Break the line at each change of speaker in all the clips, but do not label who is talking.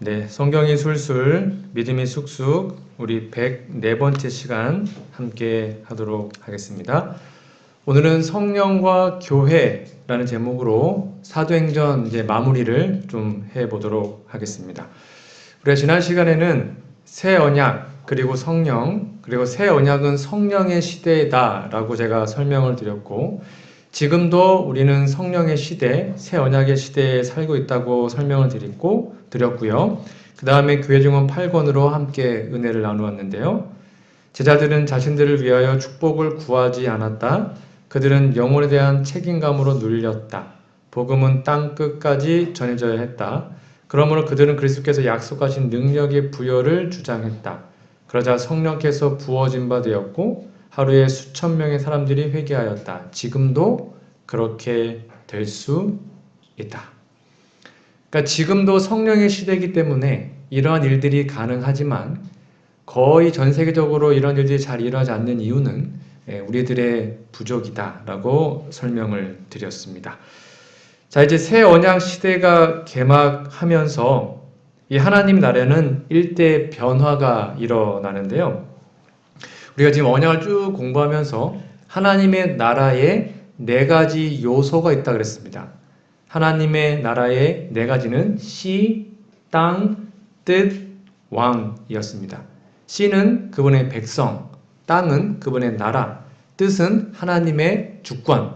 네, 성경이 술술, 믿음이 쑥쑥, 우리 104번째 시간 함께 하도록 하겠습니다. 오늘은 성령과 교회라는 제목으로 사도행전 이제 마무리를 좀 해보도록 하겠습니다. 우리가 지난 시간에는 새 언약, 그리고 성령, 그리고 새 언약은 성령의 시대다라고 제가 설명을 드렸고, 지금도 우리는 성령의 시대, 새 언약의 시대에 살고 있다고 설명을 드렸고요. 그 다음에 교회 증언 8권으로 함께 은혜를 나누었는데요. 제자들은 자신들을 위하여 축복을 구하지 않았다. 그들은 영혼에 대한 책임감으로 눌렸다. 복음은 땅 끝까지 전해져야 했다. 그러므로 그들은 그리스도께서 약속하신 능력의 부여를 주장했다. 그러자 성령께서 부어진 바 되었고 하루에 수천 명의 사람들이 회개하였다. 지금도 그렇게 될 수 있다. 그러니까 지금도 성령의 시대이기 때문에 이러한 일들이 가능하지만 거의 전 세계적으로 이런 일들이 잘 일어나지 않는 이유는 우리들의 부족이다라고 설명을 드렸습니다. 자, 이제 새 언약 시대가 개막하면서 이 하나님 나라는 일대 변화가 일어나는데요. 우리가 지금 언약을 쭉 공부하면서 하나님의 나라에 네 가지 요소가 있다 그랬습니다. 하나님의 나라의 네 가지는 씨, 땅, 뜻, 왕이었습니다. 씨는 그분의 백성, 땅은 그분의 나라, 뜻은 하나님의 주권,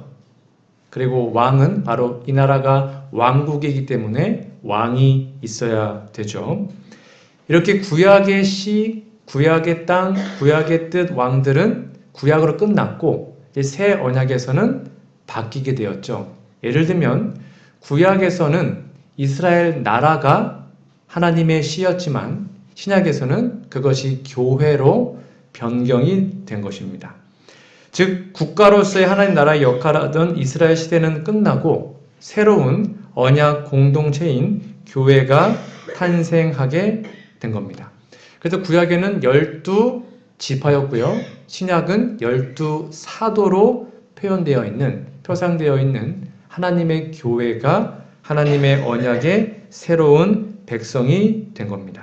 그리고 왕은 바로 이 나라가 왕국이기 때문에 왕이 있어야 되죠. 이렇게 구약의 씨, 구약의 땅, 구약의 뜻, 왕들은 구약으로 끝났고 이제 새 언약에서는 바뀌게 되었죠. 예를 들면 구약에서는 이스라엘 나라가 하나님의 씨였지만 신약에서는 그것이 교회로 변경이 된 것입니다. 즉 국가로서의 하나님 나라의 역할을 하던 이스라엘 시대는 끝나고 새로운 언약 공동체인 교회가 탄생하게 된 겁니다. 그래서 구약에는 12지파였고요. 신약은 12사도로 표상되어 있는 하나님의 교회가 하나님의 언약의 새로운 백성이 된 겁니다.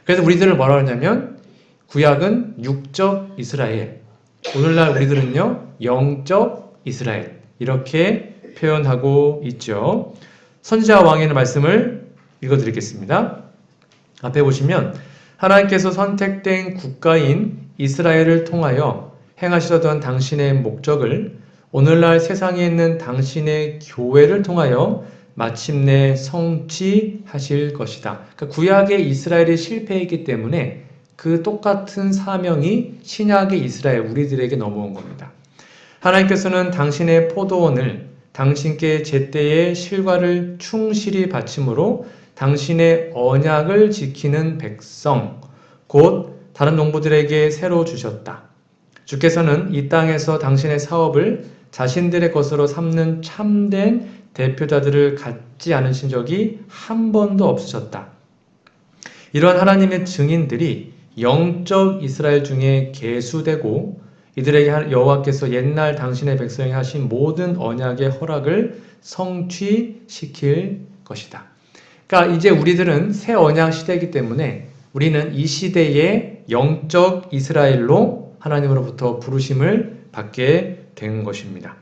그래서 우리들을 뭐라 하냐면 구약은 육적 이스라엘, 오늘날 우리들은요 영적 이스라엘 이렇게 표현하고 있죠. 선지자 왕의 말씀을 읽어드리겠습니다. 앞에 보시면 하나님께서 선택된 국가인 이스라엘을 통하여 행하시던 당신의 목적을 오늘날 세상에 있는 당신의 교회를 통하여 마침내 성취하실 것이다. 그러니까 구약의 이스라엘이 실패했기 때문에 그 똑같은 사명이 신약의 이스라엘 우리들에게 넘어온 겁니다. 하나님께서는 당신의 포도원을 당신께 제때의 실과를 충실히 바침으로 당신의 언약을 지키는 백성, 곧 다른 농부들에게 새로 주셨다. 주께서는 이 땅에서 당신의 사업을 자신들의 것으로 삼는 참된 대표자들을 갖지 않으신 적이 한 번도 없으셨다. 이런 하나님의 증인들이 영적 이스라엘 중에 계수되고 이들에게 여호와께서 옛날 당신의 백성이 하신 모든 언약의 허락을 성취시킬 것이다. 그러니까 이제 우리들은 새 언약 시대이기 때문에 우리는 이 시대의 영적 이스라엘로 하나님으로부터 부르심을 받게 된 것입니다.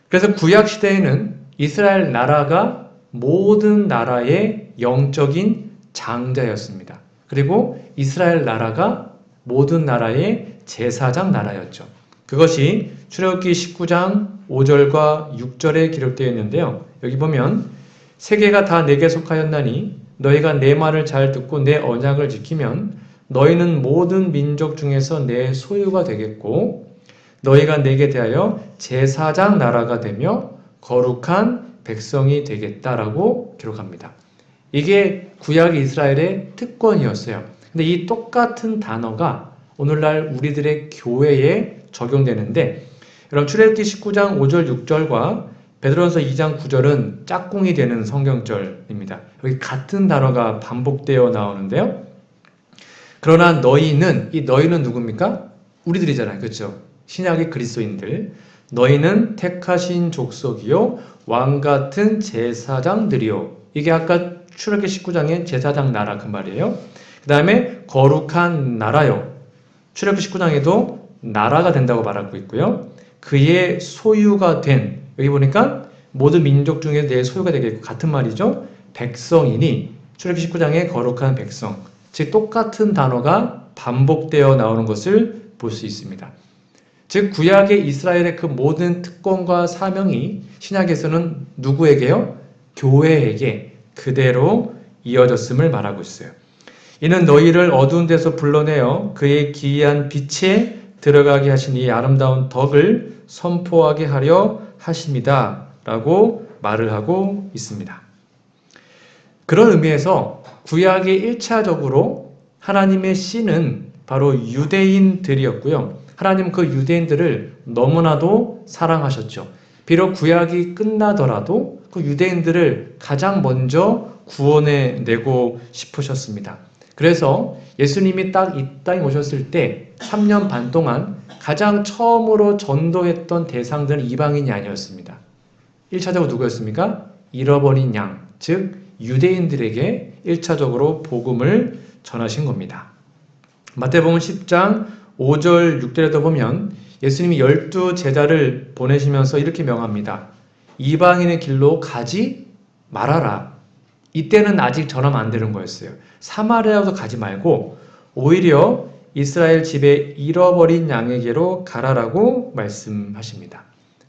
그래서 구약 시대에는 이스라엘 나라가 모든 나라의 영적인 장자였습니다. 그리고 이스라엘 나라가 모든 나라의 제사장 나라였죠. 그것이 출애굽기 19장 5절과 6절에 기록되어 있는데요. 여기 보면 세계가 다 내게 속하였나니 너희가 내 말을 잘 듣고 내 언약을 지키면 너희는 모든 민족 중에서 내 소유가 되겠고 너희가 내게 대하여 제사장 나라가 되며 거룩한 백성이 되겠다라고 기록합니다. 이게 구약 이스라엘의 특권이었어요. 근데 이 똑같은 단어가 오늘날 우리들의 교회에 적용되는데 여러분 출애굽기 19장 5절 6절과 베드로전서 2장 9절은 짝꿍이 되는 성경절입니다. 여기 같은 단어가 반복되어 나오는데요. 그러나 너희는, 이 너희는 누굽니까? 우리들이잖아요. 그렇죠? 신약의 그리스도인들. 너희는 택하신 족속이요 왕같은 제사장들이요 이게 아까 출애굽기 19장의 제사장 나라 그 말이에요. 그 다음에 거룩한 나라요. 출애굽기 19장에도 나라가 된다고 말하고 있고요. 그의 소유가 된, 여기 보니까 모든 민족 중에 내 소유가 되겠고 같은 말이죠. 백성이니 출애굽기 19장의 거룩한 백성, 즉 똑같은 단어가 반복되어 나오는 것을 볼 수 있습니다. 즉 구약의 이스라엘의 그 모든 특권과 사명이 신약에서는 누구에게요? 교회에게 그대로 이어졌음을 말하고 있어요. 이는 너희를 어두운 데서 불러내어 그의 기이한 빛에 들어가게 하신 이 아름다운 덕을 선포하게 하려 하십니다. 라고 말을 하고 있습니다. 그런 의미에서 구약의 1차적으로 하나님의 씨는 바로 유대인들이었고요. 하나님 그 유대인들을 너무나도 사랑하셨죠. 비록 구약이 끝나더라도 그 유대인들을 가장 먼저 구원해 내고 싶으셨습니다. 그래서 예수님이 딱 이 땅에 오셨을 때 3년 반 동안 가장 처음으로 전도했던 대상들은 이방인이 아니었습니다. 1차적으로 누구였습니까? 잃어버린 양, 즉 유대인들에게 1차적으로 복음을 전하신 겁니다. 마태복음 10장 5절 6절에도 보면 예수님이 12제자를 보내시면서 이렇게 명합니다. 이방인의 길로 가지 말아라. 이때는 아직 전하면 안 되는 거였어요. 사마리아도 가지 말고 오히려 이스라엘 집에 잃어버린 양에게로 가라라고 말씀하십니다.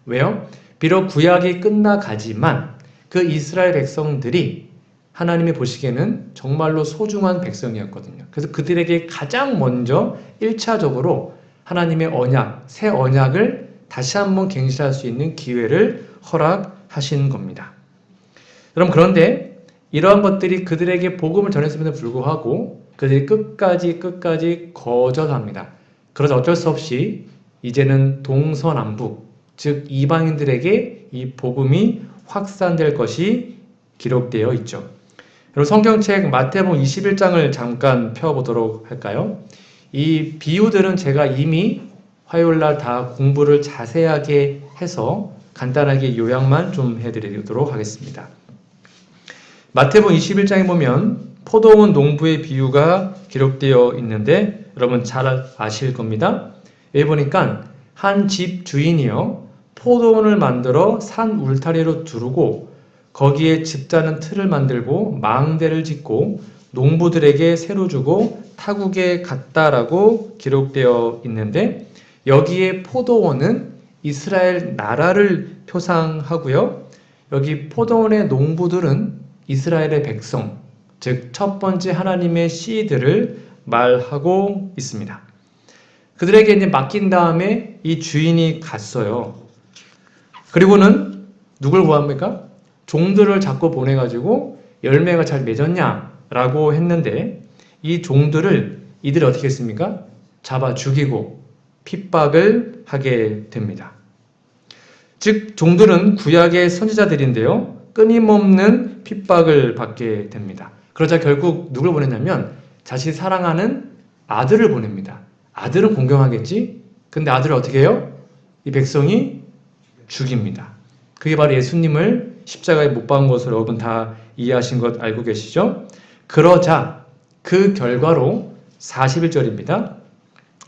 왜요? 비록 구약이 끝나가지만 그 이스라엘 백성들이 하나님이 보시기에는 정말로 소중한 백성이었거든요. 그래서 그들에게 가장 먼저 1차적으로 하나님의 언약, 새 언약을 다시 한번 갱신할 수 있는 기회를 허락하신 겁니다. 여러분, 그런데 이러한 것들이 그들에게 복음을 전했음에도 불구하고 그들이 끝까지 거절합니다. 그러자 어쩔 수 없이 이제는 동서남북, 즉 이방인들에게 이 복음이 확산될 것이 기록되어 있죠. 여러분, 성경책 마태복음 21장을 잠깐 펴보도록 할까요? 이 비유들은 제가 이미 화요일날 다 공부를 자세하게 해서 간단하게 요약만 좀 해드리도록 하겠습니다. 마태복음 21장에 보면 포도원 농부의 비유가 기록되어 있는데 여러분 잘 아실 겁니다. 여기 보니까 한 집 주인이요 포도원을 만들어 산 울타리로 두르고 거기에 집자는 틀을 만들고 망대를 짓고 농부들에게 새로 주고 타국에 갔다라고 기록되어 있는데 여기에 포도원은 이스라엘 나라를 표상하고요. 여기 포도원의 농부들은 이스라엘의 백성, 즉 첫 번째 하나님의 씨들을 말하고 있습니다. 그들에게 이제 맡긴 다음에 이 주인이 갔어요. 그리고는 누굴 구합니까? 종들을 자꾸 보내가지고 열매가 잘 맺었냐라고 했는데 이 종들을 이들이 어떻게 했습니까? 잡아 죽이고 핍박을 하게 됩니다. 즉 종들은 구약의 선지자들인데요. 끊임없는 핍박을 받게 됩니다. 그러자 결국 누굴 보냈냐면 자신이 사랑하는 아들을 보냅니다. 아들은 공경하겠지? 근데 아들을 어떻게 해요? 이 백성이 죽입니다. 그게 바로 예수님을 십자가에 못 박은 것으로 여러분 다 이해하신 것 알고 계시죠? 그러자 그 결과로 41절입니다.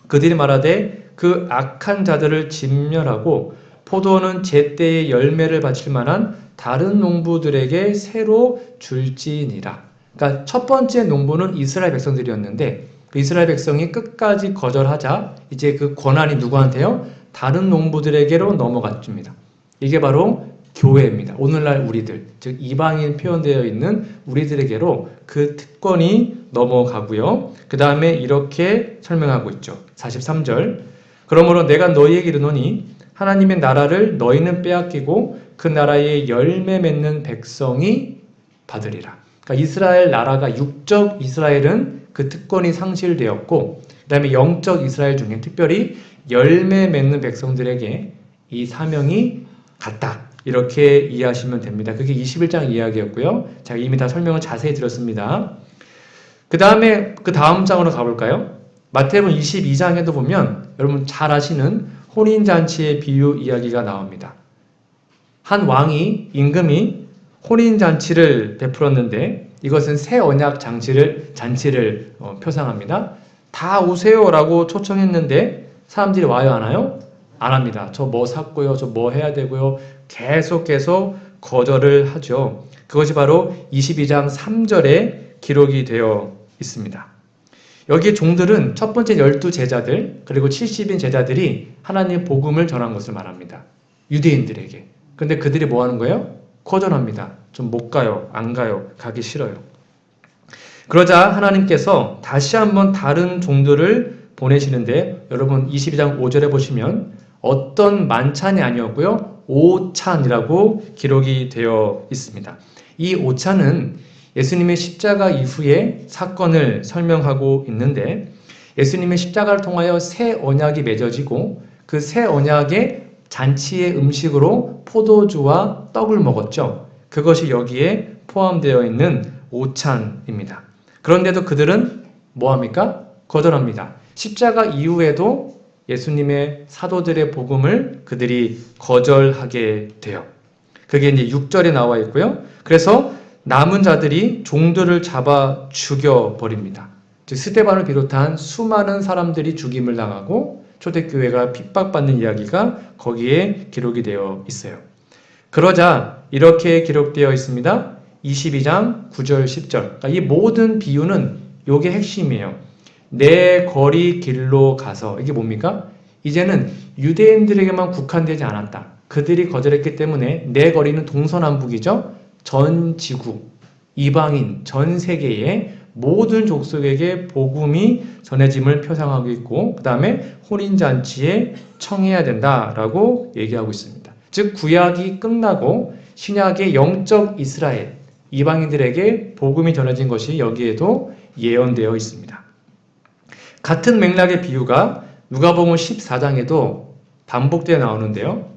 그들이 말하되 그 악한 자들을 진멸하고 포도원은 제때에 열매를 바칠 만한 다른 농부들에게 새로 줄지니라. 그러니까 첫 번째 농부는 이스라엘 백성들이었는데 그 이스라엘 백성이 끝까지 거절하자 이제 그 권한이 누구한테요? 다른 농부들에게로 넘어갔습니다. 이게 바로 교회입니다. 오늘날 우리들, 즉 이방인 표현되어 있는 우리들에게로 그 특권이 넘어가고요. 그 다음에 이렇게 설명하고 있죠. 43절 그러므로 내가 너희에게 이르노니 하나님의 나라를 너희는 빼앗기고 그 나라의 열매 맺는 백성이 받으리라. 그러니까 이스라엘 나라가 육적 이스라엘은 그 특권이 상실되었고 그 다음에 영적 이스라엘 중에 특별히 열매 맺는 백성들에게 이 사명이 갔다. 이렇게 이해하시면 됩니다. 그게 21장 이야기였고요. 제가 이미 다 설명을 자세히 드렸습니다. 그 다음 장으로 가볼까요? 마태복음 22장에도 보면 여러분 잘 아시는 혼인잔치의 비유 이야기가 나옵니다. 한 왕이 임금이 혼인잔치를 베풀었는데 이것은 새 언약 잔치를 표상합니다. 다 오세요라고 초청했는데 사람들이 와요, 안 와요? 안 합니다. 저 뭐 샀고요, 저 뭐 해야 되고요. 계속 거절을 하죠. 그것이 바로 22장 3절에 기록이 되어 있습니다. 여기 종들은 첫 번째 12제자들 그리고 70인 제자들이 하나님의 복음을 전한 것을 말합니다. 유대인들에게. 근데 그들이 뭐 하는 거예요? 거절합니다. 좀 못 가요. 안 가요. 가기 싫어요. 그러자 하나님께서 다시 한번 다른 종들을 보내시는데 여러분 22장 5절에 보시면 어떤 만찬이 아니었고요. 오찬이라고 기록이 되어 있습니다. 이 오찬은 예수님의 십자가 이후의 사건을 설명하고 있는데 예수님의 십자가를 통하여 새 언약이 맺어지고 그 새 언약의 잔치의 음식으로 포도주와 떡을 먹었죠. 그것이 여기에 포함되어 있는 오찬입니다. 그런데도 그들은 뭐합니까? 거절합니다. 십자가 이후에도 예수님의 사도들의 복음을 그들이 거절하게 돼요. 그게 이제 6절에 나와 있고요. 그래서 남은 자들이 종들을 잡아 죽여버립니다. 즉 스데반을 비롯한 수많은 사람들이 죽임을 당하고 초대교회가 핍박받는 이야기가 거기에 기록이 되어 있어요. 그러자 이렇게 기록되어 있습니다. 22장 9절 10절. 그러니까 이 모든 비유는 요게 핵심이에요. 내 거리 길로 가서. 이게 뭡니까? 이제는 유대인들에게만 국한되지 않았다. 그들이 거절했기 때문에 내 거리는 동서남북이죠. 전 지구, 이방인, 전 세계의 모든 족속에게 복음이 전해짐을 표상하고 있고 그 다음에 혼인잔치에 청해야 된다라고 얘기하고 있습니다. 즉 구약이 끝나고 신약의 영적 이스라엘, 이방인들에게 복음이 전해진 것이 여기에도 예언되어 있습니다. 같은 맥락의 비유가 누가복음 14장에도 반복되어 나오는데요.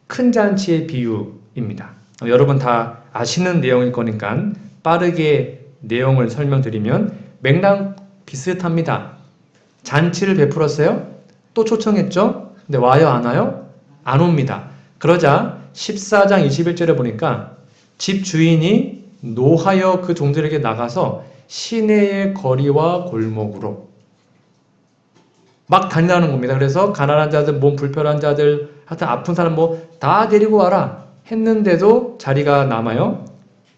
큰 잔치의 비유입니다. 여러분 다 아시는 내용일 거니까 빠르게 내용을 설명드리면 맥락 비슷합니다. 잔치를 베풀었어요. 또 초청했죠. 근데 와요 안 와요? 안 옵니다. 그러자 14장 21절에 보니까 집 주인이 노하여 그 종들에게 나가서 시내의 거리와 골목으로 막 다니라는 겁니다. 그래서 가난한 자들, 몸 불편한 자들, 하여튼 아픈 사람 뭐 다 데리고 와라 했는데도 자리가 남아요.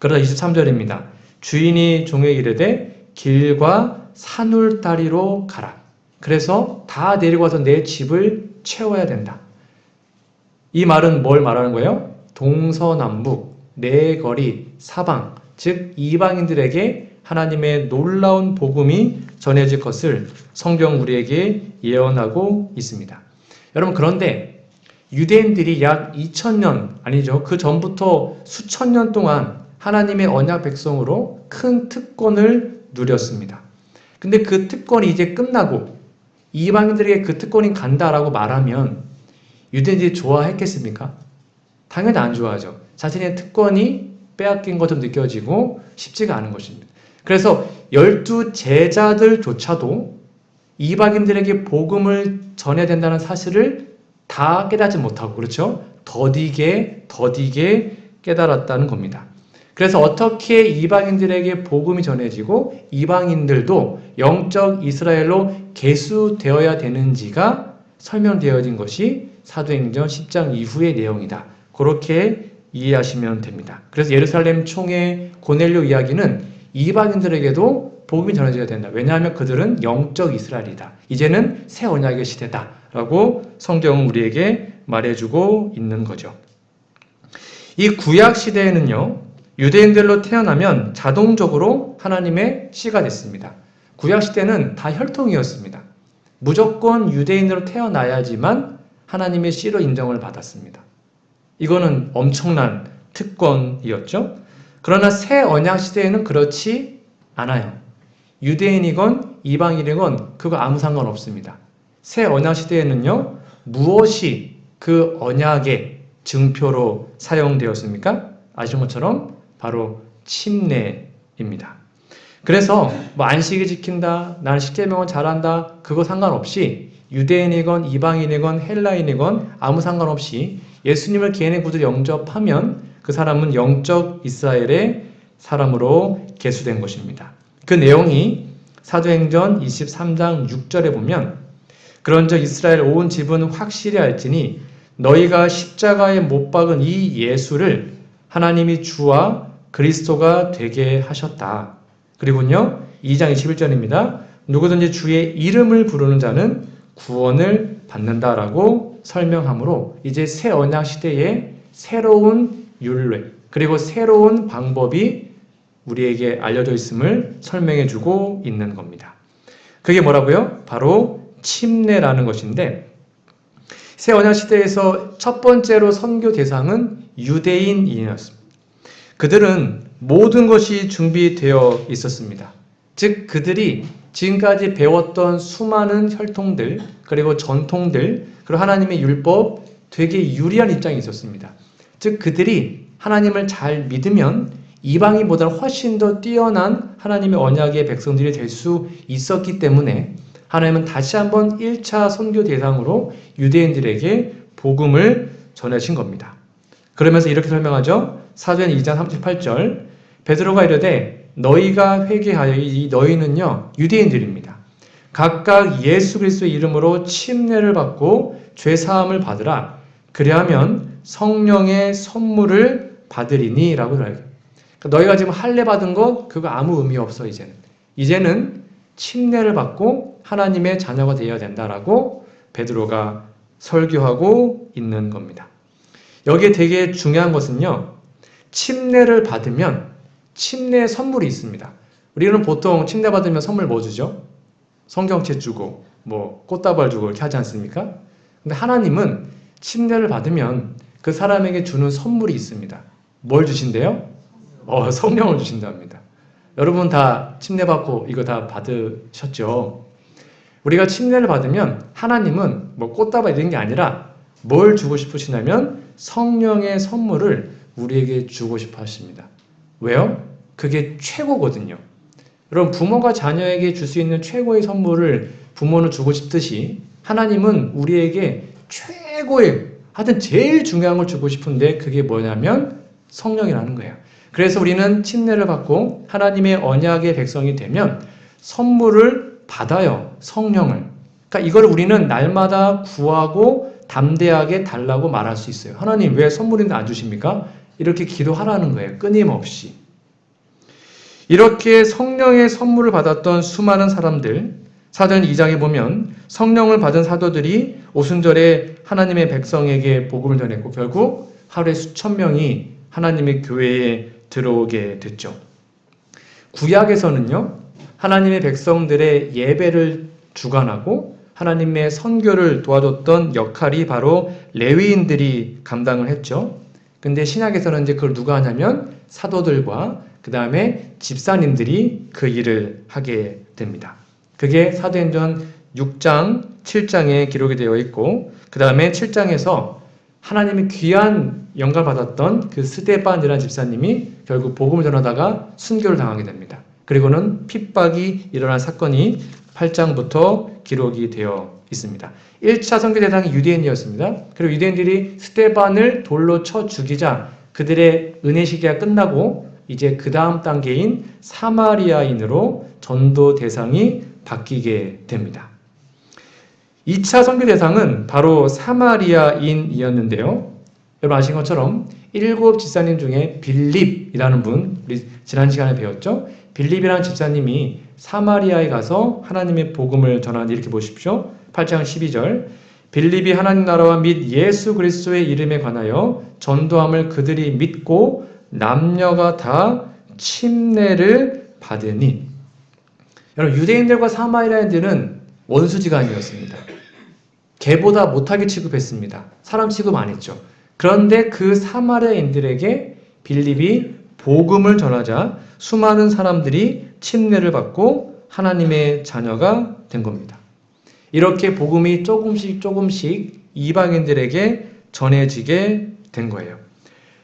그러다 23절입니다. 주인이 종에게 이르되 길과 산울다리로 가라. 그래서 다 데리고 와서 내 집을 채워야 된다. 이 말은 뭘 말하는 거예요? 동서남북, 네 거리, 사방, 즉 이방인들에게 하나님의 놀라운 복음이 전해질 것을 성경 우리에게 예언하고 있습니다. 여러분 그런데 유대인들이 약 2000년 아니죠. 그 전부터 수천 년 동안 하나님의 언약 백성으로 큰 특권을 누렸습니다. 근데 그 특권이 이제 끝나고 이방인들에게 그 특권이 간다라고 말하면 유대인들이 좋아했겠습니까? 당연히 안 좋아하죠. 자신의 특권이 빼앗긴 것처럼 느껴지고 쉽지가 않은 것입니다. 그래서 12제자들조차도 이방인들에게 복음을 전해야 된다는 사실을 다 깨닫지 못하고 그렇죠? 더디게 깨달았다는 겁니다. 그래서 어떻게 이방인들에게 복음이 전해지고 이방인들도 영적 이스라엘로 계수되어야 되는지가 설명되어진 것이 사도행전 10장 이후의 내용이다. 그렇게 이해하시면 됩니다. 그래서 예루살렘 총회 고넬료 이야기는 이방인들에게도 복음이 전해져야 된다. 왜냐하면 그들은 영적 이스라엘이다. 이제는 새 언약의 시대다. 라고 성경은 우리에게 말해주고 있는 거죠. 이 구약 시대에는요. 유대인들로 태어나면 자동적으로 하나님의 씨가 됐습니다. 구약 시대는 다 혈통이었습니다. 무조건 유대인으로 태어나야지만 하나님의 씨로 인정을 받았습니다. 이거는 엄청난 특권이었죠. 그러나 새 언약 시대에는 그렇지 않아요. 유대인이건 이방인이건 그거 아무 상관없습니다. 새 언약 시대에는요. 무엇이 그 언약의 증표로 사용되었습니까? 아시는 것처럼 바로 침례입니다. 그래서 뭐 안식일 지킨다, 나는 십계명을 잘한다, 그거 상관없이 유대인이건 이방인이건 헬라인이건 아무 상관없이 예수님을 개인의 구주로 영접하면 그 사람은 영적 이스라엘의 사람으로 계수된 것입니다. 그 내용이 사도행전 23장 6절에 보면 그런즉 이스라엘 온 집은 확실히 알지니 너희가 십자가에 못 박은 이 예수를 하나님이 주와 그리스도가 되게 하셨다. 그리고요 2장 21절입니다. 누구든지 주의 이름을 부르는 자는 구원을 받는다라고 설명하므로 이제 새 언약 시대에 새로운 율례 그리고 새로운 방법이 우리에게 알려져 있음을 설명해 주고 있는 겁니다. 그게 뭐라고요? 바로 침례라는 것인데 새 언약 시대에서 첫 번째로 선교 대상은 유대인이었습니다. 그들은 모든 것이 준비되어 있었습니다. 즉 그들이 지금까지 배웠던 수많은 혈통들 그리고 전통들 그리고 하나님의 율법 되게 유리한 입장이 있었습니다. 즉 그들이 하나님을 잘 믿으면 이방인보다 훨씬 더 뛰어난 하나님의 언약의 백성들이 될 수 있었기 때문에 하나님은 다시 한번 1차 선교 대상으로 유대인들에게 복음을 전하신 겁니다. 그러면서 이렇게 설명하죠. 사도행 2장 38절 베드로가 이르되 너희가 회개하여 이 너희는요 유대인들입니다. 각각 예수 그리스도의 이름으로 침례를 받고 죄사함을 받으라. 그리하면 성령의 선물을 받으리니 라고 그래요. 너희가 지금 할례 받은 것 그거 아무 의미 없어 이제는. 이제는 침례를 받고 하나님의 자녀가 되어야 된다라고 베드로가 설교하고 있는 겁니다. 여기에 되게 중요한 것은요. 침례를 받으면 침례의 선물이 있습니다. 우리는 보통 침례 받으면 선물 뭐 주죠? 성경책 주고 뭐 꽃다발 주고 이렇게 하지 않습니까? 근데 하나님은 침례를 받으면 그 사람에게 주는 선물이 있습니다. 뭘 주신대요? 성령을 주신답니다. 여러분 다 침례 받고 이거 다 받으셨죠? 우리가 침례를 받으면 하나님은 뭐 꽃다발 이런 게 아니라 뭘 주고 싶으시냐면 성령의 선물을 우리에게 주고 싶어 하십니다. 왜요? 그게 최고거든요. 여러분 부모가 자녀에게 줄 수 있는 최고의 선물을 부모는 주고 싶듯이 하나님은 우리에게 최고의 하여튼 제일 중요한 걸 주고 싶은데 그게 뭐냐면 성령이라는 거예요. 그래서 우리는 침례를 받고 하나님의 언약의 백성이 되면 선물을 받아요. 성령을. 그러니까 이걸 우리는 날마다 구하고 담대하게 달라고 말할 수 있어요. 하나님 왜 선물인데 안 주십니까? 이렇게 기도하라는 거예요. 끊임없이. 이렇게 성령의 선물을 받았던 수많은 사람들 사도행 2장에 보면 성령을 받은 사도들이 오순절에 하나님의 백성에게 복음을 전했고 결국 하루에 수천 명이 하나님의 교회에 들어오게 됐죠. 구약에서는요. 하나님의 백성들의 예배를 주관하고 하나님의 선교를 도와줬던 역할이 바로 레위인들이 감당을 했죠. 근데 신약에서는 이제 그걸 누가 하냐면 사도들과 그 다음에 집사님들이 그 일을 하게 됩니다. 그게 사도행전 6장, 7장에 기록이 되어 있고 그 다음에 7장에서 하나님이 귀한 영감을 받았던 그 스데반이라는 집사님이 결국 복음을 전하다가 순교를 당하게 됩니다. 그리고는 핍박이 일어난 사건이 8장부터 기록이 되어 있습니다. 1차 선교 대상이 유대인이었습니다. 그리고 유대인들이 스데반을 돌로 쳐 죽이자 그들의 은혜 시기가 끝나고 이제 그 다음 단계인 사마리아인으로 전도 대상이 바뀌게 됩니다. 2차 선교 대상은 바로 사마리아인이었는데요. 여러분 아시는 것처럼 7 집사님 중에 빌립이라는 분, 우리 지난 시간에 배웠죠? 빌립이라는 집사님이 사마리아에 가서 하나님의 복음을 전하는데 이렇게 보십시오. 8장 12절 빌립이 하나님 나라와 및 예수 그리스도의 이름에 관하여 전도함을 그들이 믿고 남녀가 다 침례를 받으니 여러분 유대인들과 사마리아인들은 원수지간이었습니다. 개보다 못하게 취급했습니다. 사람 취급 안 했죠. 그런데 그 사마리아인들에게 빌립이 복음을 전하자 수많은 사람들이 침례를 받고 하나님의 자녀가 된 겁니다. 이렇게 복음이 조금씩 이방인들에게 전해지게 된 거예요.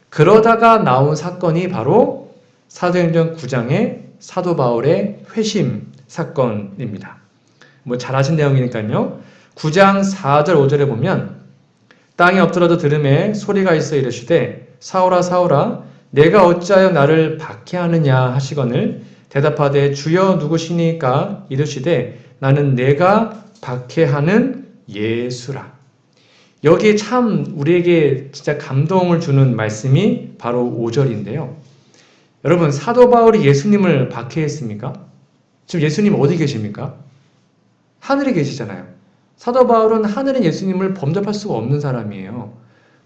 그러다가 나온 사건이 바로 사도행전 9장의 사도 바울의 회심 사건입니다. 뭐 잘 아신 내용이니까요. 9장 4절 5절에 보면 땅에 엎드려도 들음에 소리가 있어 이르시되 사울아 사울아 내가 어찌하여 나를 박해하느냐 하시거늘 대답하되 주여 누구시니까 이르시되 나는 내가 박해하는 예수라. 여기에 참 우리에게 진짜 감동을 주는 말씀이 바로 5절인데요. 여러분 사도 바울이 예수님을 박해했습니까? 지금 예수님 어디 계십니까? 하늘에 계시잖아요. 사도 바울은 하늘의 예수님을 범접할 수가 없는 사람이에요.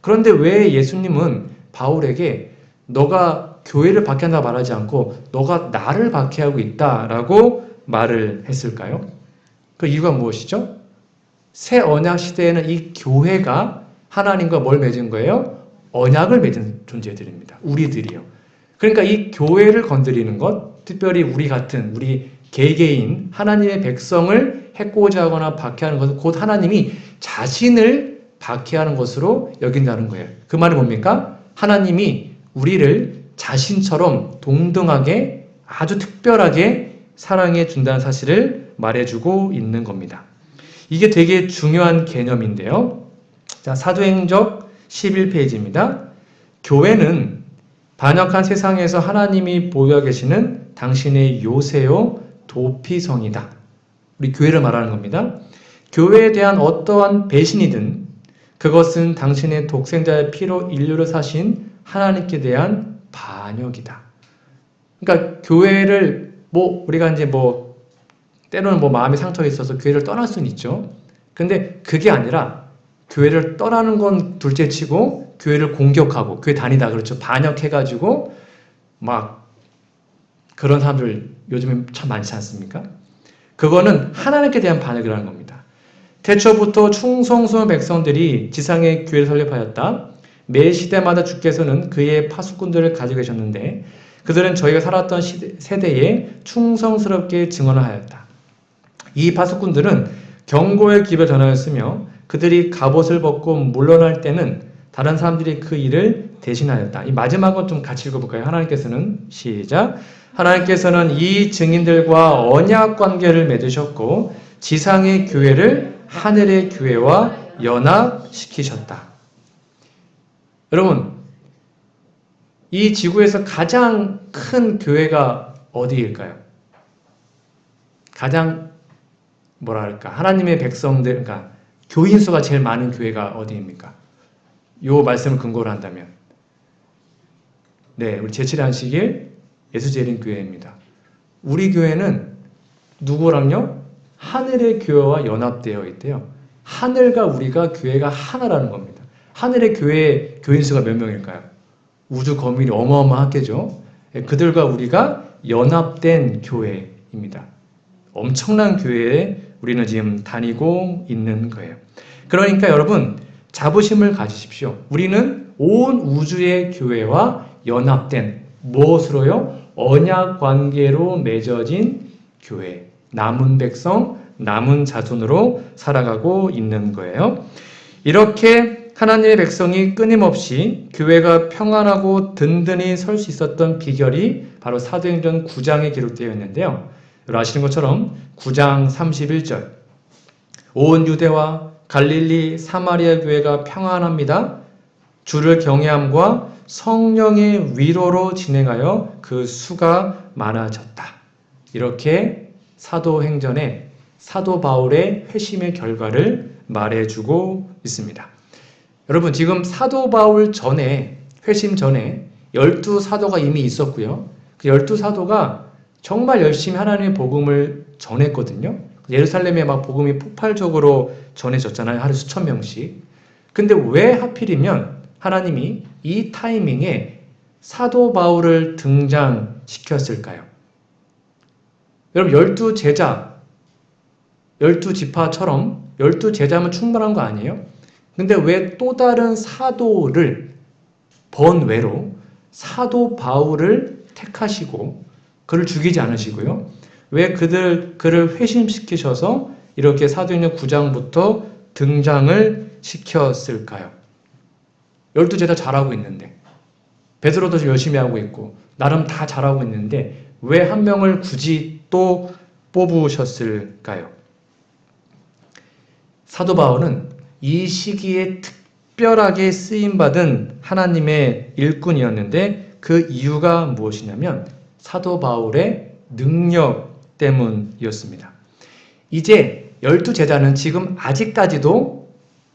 그런데 왜 예수님은 바울에게 너가 교회를 박해한다 말하지 않고 너가 나를 박해하고 있다라고 말을 했을까요? 그 이유가 무엇이죠? 새 언약 시대에는 이 교회가 하나님과 뭘 맺은 거예요? 언약을 맺은 존재들입니다. 우리들이요. 그러니까 이 교회를 건드리는 것, 특별히 우리 같은 우리 개개인 하나님의 백성을 해코자 하거나 박해하는 것은 곧 하나님이 자신을 박해하는 것으로 여긴다는 거예요. 그 말은 뭡니까? 하나님이 우리를 자신처럼 동등하게 아주 특별하게 사랑해 준다는 사실을 말해주고 있는 겁니다. 이게 되게 중요한 개념인데요. 자, 사도행적 11페이지입니다. 교회는 반역한 세상에서 하나님이 보여 계시는 당신의 요새요 도피성이다. 우리 교회를 말하는 겁니다. 교회에 대한 어떠한 배신이든 그것은 당신의 독생자의 피로 인류를 사신 하나님께 대한 반역이다. 그러니까 교회를 우리가 이제 때로는 마음에 상처가 있어서 교회를 떠날 수는 있죠. 근데 그게 아니라 교회를 떠나는 건 둘째치고 교회를 공격하고 교회 다니다 그렇죠. 반역해가지고 막 그런 사람들 요즘에 참 많지 않습니까? 그거는 하나님께 대한 반역이라는 겁니다. 태초부터 충성스러운 백성들이 지상의 교회를 설립하였다. 매 시대마다 주께서는 그의 파수꾼들을 가지고 계셨는데 그들은 저희가 살았던 세대에 충성스럽게 증언을 하였다. 이 파수꾼들은 경고의 기별 전하였으며 그들이 갑옷을 벗고 물러날 때는 다른 사람들이 그 일을 대신하였다. 이 마지막은 좀 같이 읽어볼까요? 하나님께서는 시작. 하나님께서는 이 증인들과 언약 관계를 맺으셨고 지상의 교회를 하늘의 교회와 연합시키셨다. 여러분, 이 지구에서 가장 큰 교회가 어디일까요? 가장 하나님의 백성들, 그러니까 교인 수가 제일 많은 교회가 어디입니까? 요 말씀을 근거로 한다면 네, 우리 제7의 예수재림교회입니다. 우리 교회는 누구랑요? 하늘의 교회와 연합되어 있대요. 하늘과 우리가 교회가 하나라는 겁니다. 하늘의 교인 수가 몇 명일까요? 우주 거밀이 어마어마하겠죠. 그들과 우리가 연합된 교회입니다. 엄청난 교회에 우리는 지금 다니고 있는 거예요. 그러니까 여러분 자부심을 가지십시오. 우리는 온 우주의 교회와 연합된 무엇으로요? 언약 관계로 맺어진 교회, 남은 백성, 남은 자손으로 살아가고 있는 거예요. 이렇게 하나님의 백성이 끊임없이 교회가 평안하고 든든히 설 수 있었던 비결이 바로 사도행전 9장에 기록되어 있는데요. 여러분 아시는 것처럼 9장 31절 온 유대와 갈릴리 사마리아 교회가 평안합니다. 주를 경외함과 성령의 위로로 진행하여 그 수가 많아졌다. 이렇게 사도행전에 사도 바울의 회심의 결과를 말해주고 있습니다. 여러분 지금 사도 바울 전에 회심 전에 12사도가 이미 있었고요. 그 12사도가 정말 열심히 하나님의 복음을 전했거든요. 예루살렘에 막 복음이 폭발적으로 전해졌잖아요. 하루 수천 명씩. 근데 왜 하필이면 하나님이 이 타이밍에 사도 바울을 등장시켰을까요? 여러분 12제자, 12지파처럼 12제자면 충분한 거 아니에요? 근데 왜 또 다른 사도를 번외로 사도 바울을 택하시고 그를 죽이지 않으시고요. 왜 그를 회심시키셔서 이렇게 사도행전 9장부터 등장을 시켰을까요? 12제자 잘하고 있는데 베드로도 열심히 하고 있고 나름 다 잘하고 있는데 왜 한 명을 굳이 또 뽑으셨을까요? 사도 바울은 이 시기에 특별하게 쓰임받은 하나님의 일꾼이었는데 그 이유가 무엇이냐면 사도 바울의 능력 때문이었습니다. 이제 12제자는 지금 아직까지도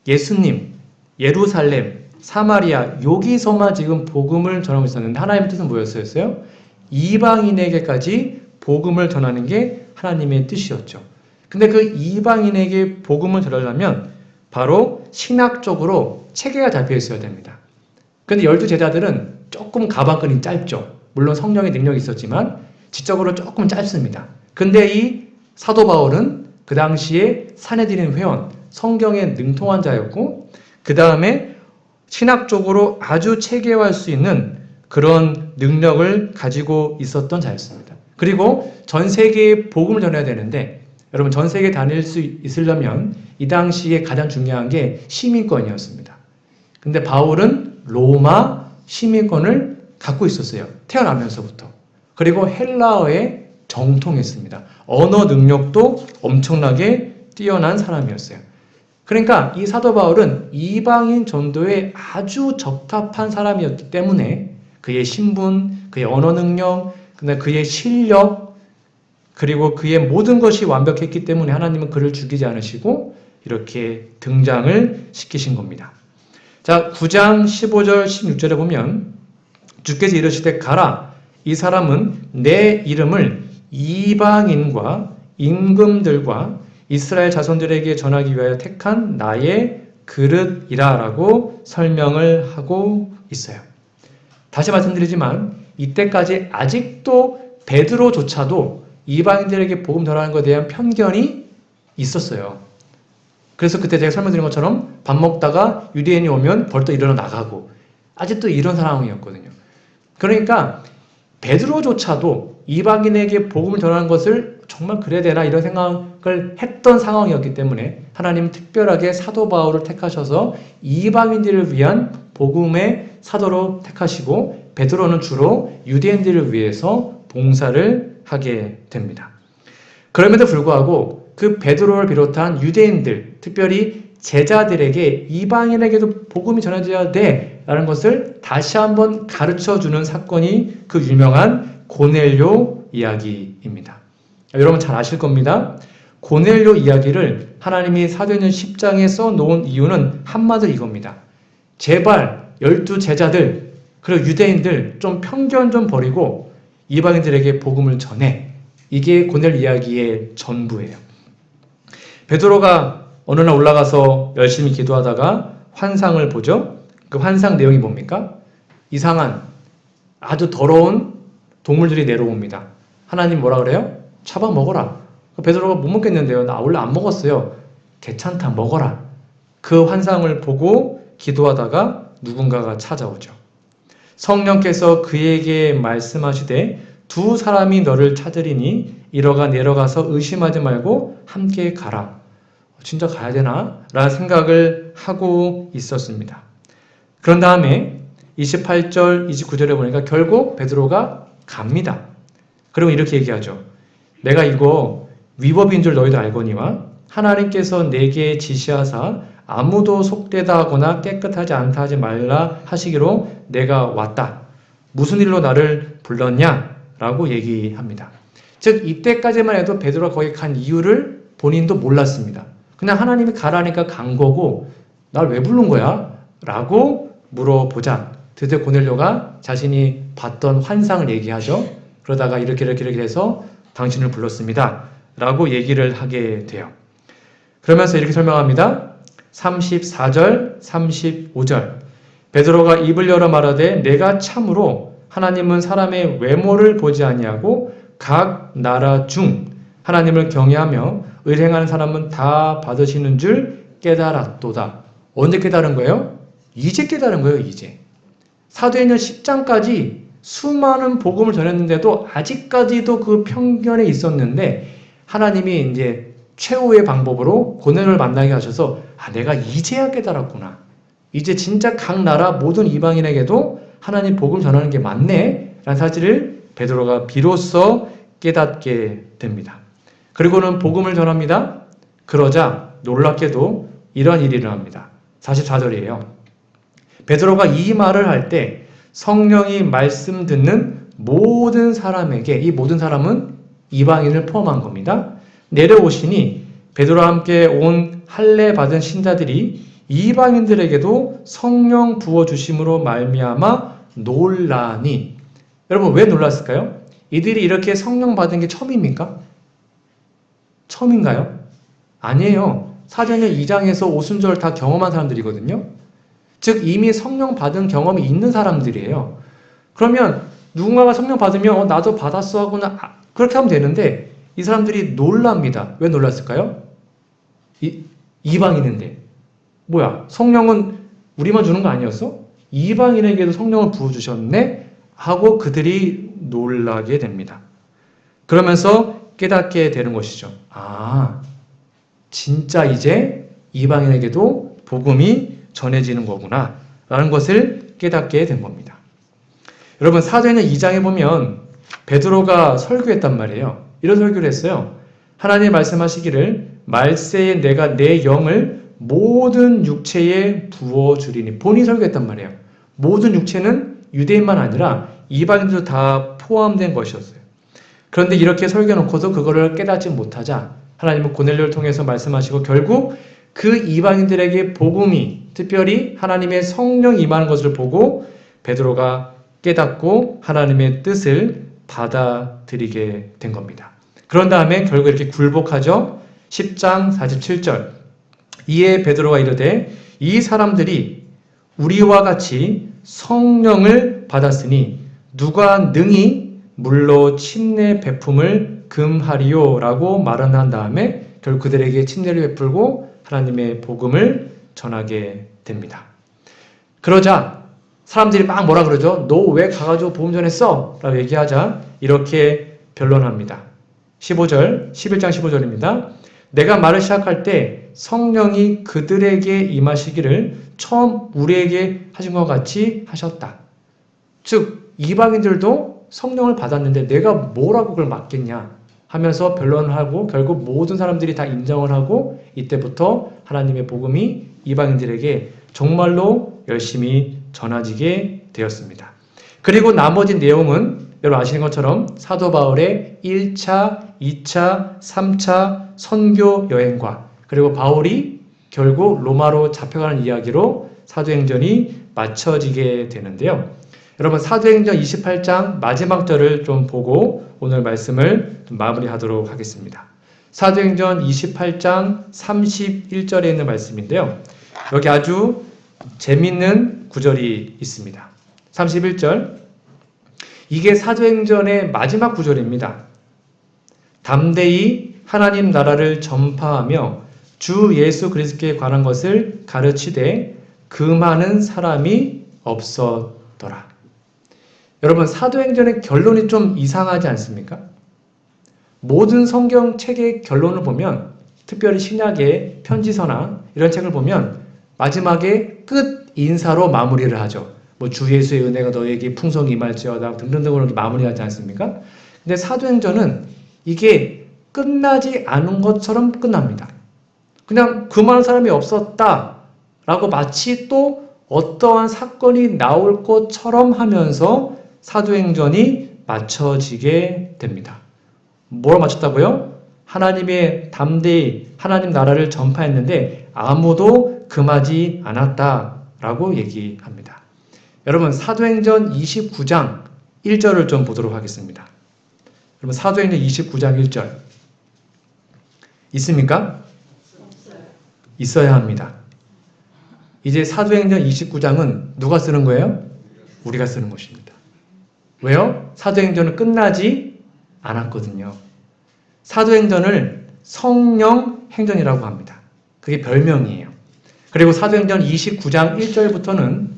예수님, 예루살렘, 사마리아 여기서만 지금 복음을 전하고 있었는데 하나님의 뜻은 뭐였어요? 이방인에게까지 복음을 전하는 게 하나님의 뜻이었죠. 근데 그 이방인에게 복음을 전하려면 바로 신학적으로 체계가 잡혀 있어야 됩니다. 근데 12제자들은 조금 가방끈이 짧죠. 물론 성령의 능력이 있었지만 지적으로 조금 짧습니다. 근데 이 사도 바울은 그 당시에 산헤드린 회원, 성경에 능통한 자였고 그 다음에 신학적으로 아주 체계화할 수 있는 그런 능력을 가지고 있었던 자였습니다. 그리고 전 세계에 복음을 전해야 되는데 여러분 전 세계에 다닐 수 있으려면 이 당시에 가장 중요한 게 시민권이었습니다. 근데 바울은 로마 시민권을 갖고 있었어요. 태어나면서부터. 그리고 헬라어에 정통했습니다. 언어 능력도 엄청나게 뛰어난 사람이었어요. 그러니까 이 사도 바울은 이방인 전도에 아주 적합한 사람이었기 때문에 그의 신분, 그의 언어 능력, 그의 실력, 그리고 그의 모든 것이 완벽했기 때문에 하나님은 그를 죽이지 않으시고 이렇게 등장을 시키신 겁니다. 자, 9장 15절 16절에 보면 주께서 이르시되 가라. 이 사람은 내 이름을 이방인과 임금들과 이스라엘 자손들에게 전하기 위하여 택한 나의 그릇이라 라고 설명을 하고 있어요. 다시 말씀드리지만 이때까지 아직도 베드로조차도 이방인들에게 복음 전하는 것에 대한 편견이 있었어요. 그래서 그때 제가 설명드린 것처럼 밥 먹다가 유대인이 오면 벌떡 일어나 나가고 아직도 이런 상황이었거든요. 그러니까 베드로조차도 이방인에게 복음을 전하는 것을 정말 그래야 되나 이런 생각을 했던 상황이었기 때문에 하나님은 특별하게 사도 바울을 택하셔서 이방인들을 위한 복음의 사도로 택하시고 베드로는 주로 유대인들을 위해서 봉사를 하게 됩니다. 그럼에도 불구하고 그 베드로를 비롯한 유대인들, 특별히 제자들에게 이방인에게도 복음이 전해져야 돼라는 것을 다시 한번 가르쳐주는 사건이 그 유명한 고넬료 이야기입니다. 여러분 잘 아실 겁니다. 고넬료 이야기를 하나님이 사도행전 10장에 써놓은 이유는 한마디로 이겁니다. 제발 12제자들 그리고 유대인들 좀 편견 좀 버리고 이방인들에게 복음을 전해. 이게 고넬료 이야기의 전부예요. 베드로가 어느 날 올라가서 열심히 기도하다가 환상을 보죠. 그 환상 내용이 뭡니까? 이상한 아주 더러운 동물들이 내려옵니다. 하나님 뭐라 그래요? 잡아 먹어라. 베드로가 못 먹겠는데요. 나 원래 안 먹었어요. 괜찮다 먹어라. 그 환상을 보고 기도하다가 누군가가 찾아오죠. 성령께서 그에게 말씀하시되 두 사람이 너를 찾으리니 이러가 내려가서 의심하지 말고 함께 가라. 진짜 가야 되나? 라는 생각을 하고 있었습니다. 그런 다음에 28절, 29절에 보니까 결국 베드로가 갑니다. 그리고 이렇게 얘기하죠. 내가 이거 위법인 줄 너희도 알거니와 하나님께서 내게 지시하사 아무도 속되다 하거나 깨끗하지 않다 하지 말라 하시기로 내가 왔다. 무슨 일로 나를 불렀냐? 라고 얘기합니다. 즉 이때까지만 해도 베드로가 거기 간 이유를 본인도 몰랐습니다. 그냥 하나님이 가라니까 간 거고 날 왜 부른 거야? 라고 물어보자 드디어 고넬료가 자신이 봤던 환상을 얘기하죠. 그러다가 이렇게 해서 당신을 불렀습니다. 라고 얘기를 하게 돼요. 그러면서 이렇게 설명합니다. 34절, 35절 베드로가 입을 열어 말하되 내가 참으로 하나님은 사람의 외모를 보지 아니하고 각 나라 중 하나님을 경외하며 의행하는 사람은 다 받으시는 줄 깨달았도다. 언제 깨달은 거예요? 이제 깨달은 거예요. 이제. 사도행전 10장까지 수많은 복음을 전했는데도 아직까지도 그 편견에 있었는데 하나님이 이제 최후의 방법으로 고넬료를 만나게 하셔서 내가 이제야 깨달았구나. 이제 진짜 각 나라 모든 이방인에게도 하나님 복음 전하는 게 맞네 라는 사실을 베드로가 비로소 깨닫게 됩니다. 그리고는 복음을 전합니다. 그러자 놀랍게도 이런 일이 일어납니다. 44절이에요. 베드로가 이 말을 할 때 성령이 말씀 듣는 모든 사람에게, 이 모든 사람은 이방인을 포함한 겁니다. 내려오시니 베드로와 함께 온 할례 받은 신자들이 이방인들에게도 성령 부어 주심으로 말미암아 놀라니. 여러분 왜 놀랐을까요? 이들이 이렇게 성령 받은 게 처음입니까? 처음인가요? 아니에요. 사도행전 2장에서 오순절 다 경험한 사람들이거든요. 즉 이미 성령 받은 경험이 있는 사람들이에요. 그러면 누군가가 성령 받으면 나도 받았어 하고는 그렇게 하면 되는데 이 사람들이 놀랍니다. 왜 놀랐을까요? 이방인인데 뭐야? 성령은 우리만 주는 거 아니었어? 이방인에게도 성령을 부어주셨네? 하고 그들이 놀라게 됩니다. 그러면서 깨닫게 되는 것이죠. 아, 진짜 이제 이방인에게도 복음이 전해지는 거구나 라는 것을 깨닫게 된 겁니다. 여러분 사도행전 2장에 보면 베드로가 설교했단 말이에요. 이런 설교를 했어요. 하나님 말씀하시기를 말세에 내가 내 영을 모든 육체에 부어주리니. 본인이 설교했단 말이에요. 모든 육체는 유대인만 아니라 이방인도 다 포함된 것이었어요. 그런데 이렇게 설교해놓고도 그거를 깨닫지 못하자 하나님은 고넬료를 통해서 말씀하시고 결국 그 이방인들에게 복음이 특별히 하나님의 성령이 임하는 것을 보고 베드로가 깨닫고 하나님의 뜻을 받아들이게 된 겁니다. 그런 다음에 결국 이렇게 굴복하죠. 10장 47절 이에 베드로가 이르되 이 사람들이 우리와 같이 성령을 받았으니 누가 능히 물로 침례 베품을 금하리요 라고 말은 한 다음에 결국 그들에게 침례를 베풀고 하나님의 복음을 전하게 됩니다. 그러자 사람들이 막 뭐라 그러죠? 너 왜 가가지고 복음 전했어? 라고 얘기하자 이렇게 변론합니다. 11장 15절입니다. 내가 말을 시작할 때 성령이 그들에게 임하시기를 처음 우리에게 하신 것 같이 하셨다. 즉 이방인들도 성령을 받았는데 내가 뭐라고 그걸 맡겠냐 하면서 변론을 하고 결국 모든 사람들이 다 인정을 하고 이때부터 하나님의 복음이 이방인들에게 정말로 열심히 전해지게 되었습니다. 그리고 나머지 내용은 여러분 아시는 것처럼 사도 바울의 1차, 2차, 3차 선교 여행과 그리고 바울이 결국 로마로 잡혀가는 이야기로 사도행전이 맞춰지게 되는데요. 여러분 사도행전 28장 마지막 절을 좀 보고 오늘 말씀을 마무리하도록 하겠습니다. 사도행전 28장 31절에 있는 말씀인데요. 여기 아주 재밌는 구절이 있습니다. 31절 이게 사도행전의 마지막 구절입니다. 담대히 하나님 나라를 전파하며 주 예수 그리스도께 관한 것을 가르치되 금하는 사람이 없었더라. 여러분 사도행전의 결론이 좀 이상하지 않습니까? 모든 성경책의 결론을 보면 특별히 신약의 편지서나 이런 책을 보면 마지막에 끝 인사로 마무리를 하죠. 뭐 주 예수의 은혜가 너에게 풍성히 임할지어다 등등등으로 마무리하지 않습니까? 근데 사도행전은 이게 끝나지 않은 것처럼 끝납니다. 그냥 금하는 사람이 없었다 라고 마치 또 어떠한 사건이 나올 것처럼 하면서 사도행전이 맞춰지게 됩니다. 뭘 맞췄다고요? 하나님의 담대히 하나님 나라를 전파했는데 아무도 금하지 않았다라고 얘기합니다. 여러분 사도행전 29장 1절을 좀 보도록 하겠습니다. 여러분 사도행전 29장 1절 있습니까? 있어야 합니다. 이제 사도행전 29장은 누가 쓰는 거예요? 우리가 쓰는 것입니다. 왜요? 사도행전은 끝나지 않았거든요. 사도행전을 성령 행전이라고 합니다. 그게 별명이에요. 그리고 사도행전 29장 1절부터는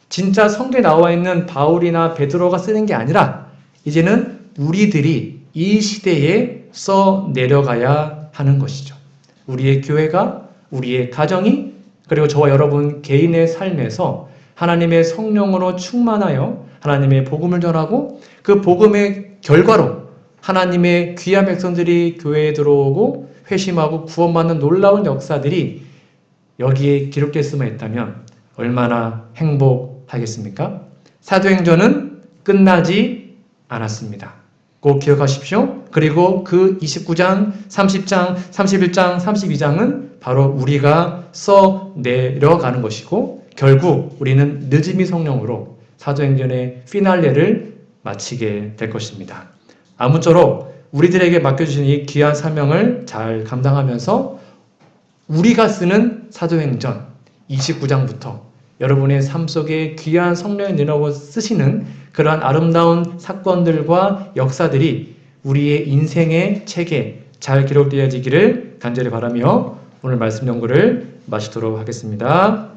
진짜 성경에 나와 있는 바울이나 베드로가 쓰는 게 아니라 이제는 우리들이 이 시대에 써 내려가야 하는 것이죠. 우리의 교회가, 우리의 가정이, 그리고 저와 여러분 개인의 삶에서 하나님의 성령으로 충만하여 하나님의 복음을 전하고 그 복음의 결과로 하나님의 귀한 백성들이 교회에 들어오고 회심하고 구원받는 놀라운 역사들이 여기에 기록됐으면 했다면 얼마나 행복하겠습니까? 사도행전은 끝나지 않았습니다. 꼭 기억하십시오. 그리고 그 29장, 30장, 31장, 32장은 바로 우리가 써내려가는 것이고 결국 우리는 늦음이 성령으로 사도행전의 피날레를 마치게 될 것입니다. 아무쪼록 우리들에게 맡겨주신 이 귀한 사명을 잘 감당하면서 우리가 쓰는 사도행전 29장부터 여러분의 삶 속에 귀한 성령의 능력을 쓰시는 그러한 아름다운 사건들과 역사들이 우리의 인생의 책에 잘 기록되어지기를 간절히 바라며 오늘 말씀 연구를 마치도록 하겠습니다.